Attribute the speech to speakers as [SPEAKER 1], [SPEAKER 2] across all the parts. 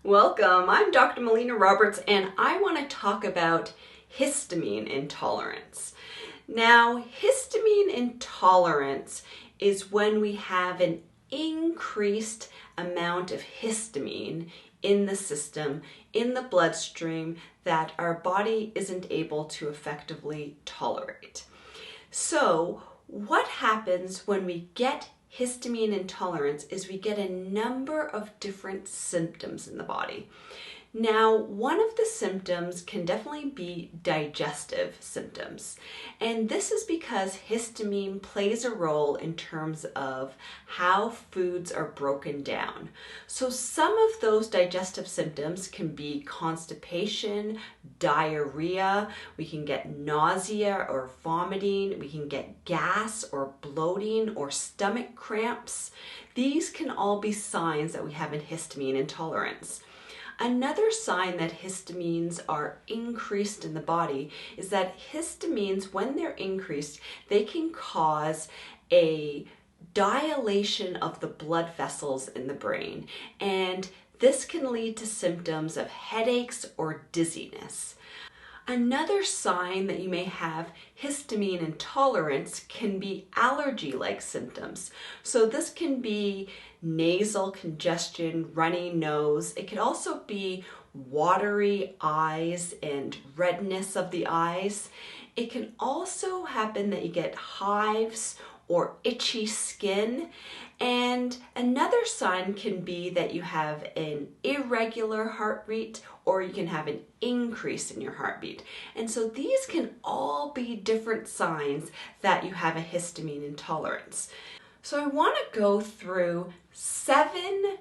[SPEAKER 1] Welcome, I'm Dr. Melina Roberts and I want to talk about histamine intolerance. Now, histamine intolerance is when we have an increased amount of histamine in the system, in the bloodstream, that our body isn't able to effectively tolerate. So, what happens when we get histamine intolerance is we get a number of different symptoms in the body. Now, one of the symptoms can definitely be digestive symptoms, and this is because histamine plays a role in terms of how foods are broken down. So some of those digestive symptoms can be constipation, diarrhea, we can get nausea or vomiting, we can get gas or bloating or stomach cramps. These can all be signs that we have a histamine intolerance. Another sign that histamines are increased in the body is that histamines, when they're increased, they can cause a dilation of the blood vessels in the brain, and this can lead to symptoms of headaches or dizziness. Another sign that you may have histamine intolerance can be allergy-like symptoms. So this can be nasal congestion, runny nose. It could also be watery eyes and redness of the eyes. It can also happen that you get hives or itchy skin. And another sign can be that you have an irregular heartbeat, or you can have an increase in your heartbeat. And so these can all be different signs that you have a histamine intolerance. So I want to go through 7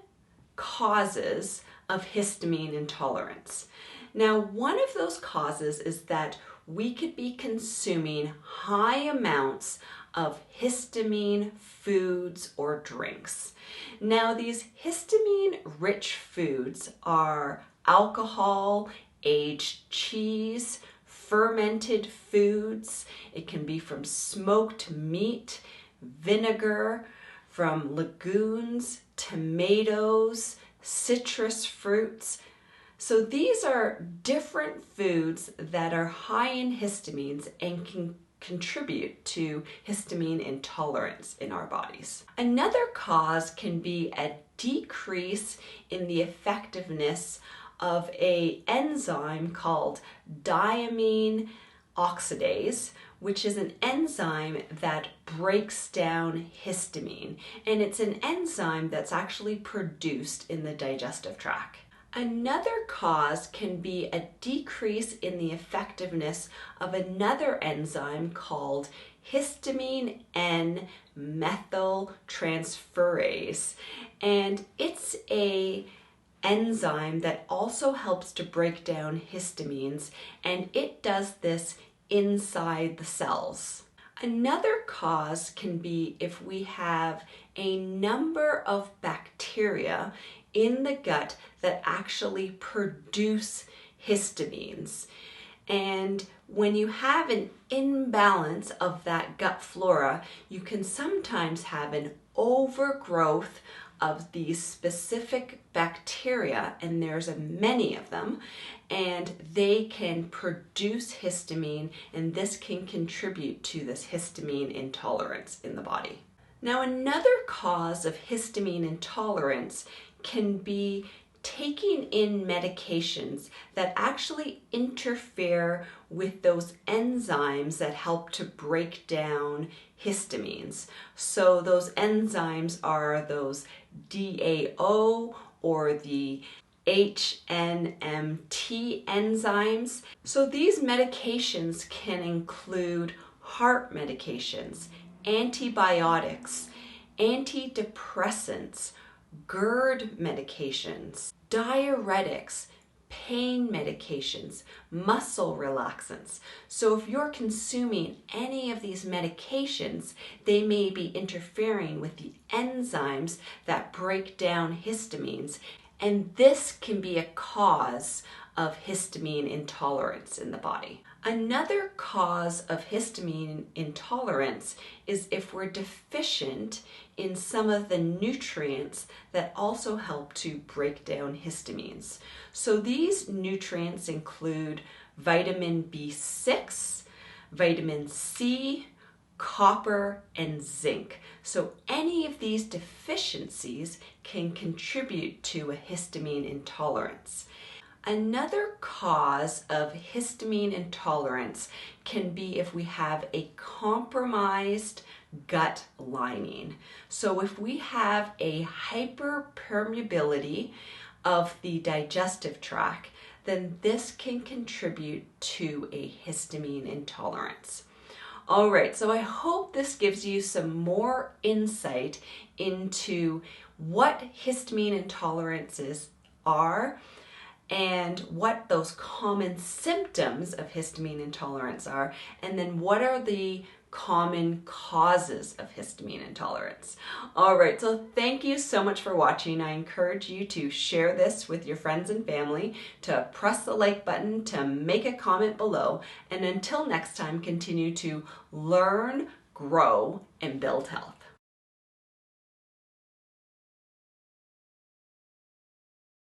[SPEAKER 1] causes of histamine intolerance. Now, one of those causes is that we could be consuming high amounts of histamine foods or drinks. Now, these histamine-rich foods are alcohol, aged cheese, fermented foods. It can be from smoked meat, vinegar, from legumes, tomatoes, citrus fruits. So these are different foods that are high in histamines and can contribute to histamine intolerance in our bodies. Another cause can be a decrease in the effectiveness of an enzyme called diamine oxidase, which is an enzyme that breaks down histamine, and it's an enzyme that's actually produced in the digestive tract. Another cause can be a decrease in the effectiveness of another enzyme called histamine N methyltransferase, and it's a enzyme that also helps to break down histamines, and it does this inside the cells. Another cause can be if we have a number of bacteria in the gut that actually produce histamines. And when you have an imbalance of that gut flora, you can sometimes have an overgrowth of these specific bacteria, and there's many of them, and they can produce histamine, and this can contribute to this histamine intolerance in the body. Now, another cause of histamine intolerance can be taking in medications that actually interfere with those enzymes that help to break down histamines. So those enzymes are those DAO or the HNMT enzymes. So these medications can include heart medications, antibiotics, antidepressants, GERD medications, diuretics, pain medications, muscle relaxants. So if you're consuming any of these medications, they may be interfering with the enzymes that break down histamines, and this can be a cause of histamine intolerance in the body. Another cause of histamine intolerance is if we're deficient in some of the nutrients that also help to break down histamines. So these nutrients include vitamin B6, vitamin C, copper, and zinc. So any of these deficiencies can contribute to a histamine intolerance. Another cause of histamine intolerance can be if we have a compromised gut lining. So if we have a hyperpermeability of the digestive tract, then this can contribute to a histamine intolerance. All right, so I hope this gives you some more insight into what histamine intolerances are and what those common symptoms of histamine intolerance are, and then what are the common causes of histamine intolerance. All right, so thank you so much for watching. I encourage you to share this with your friends and family, to press the like button, to make a comment below, and until next time, continue to learn, grow, and build health.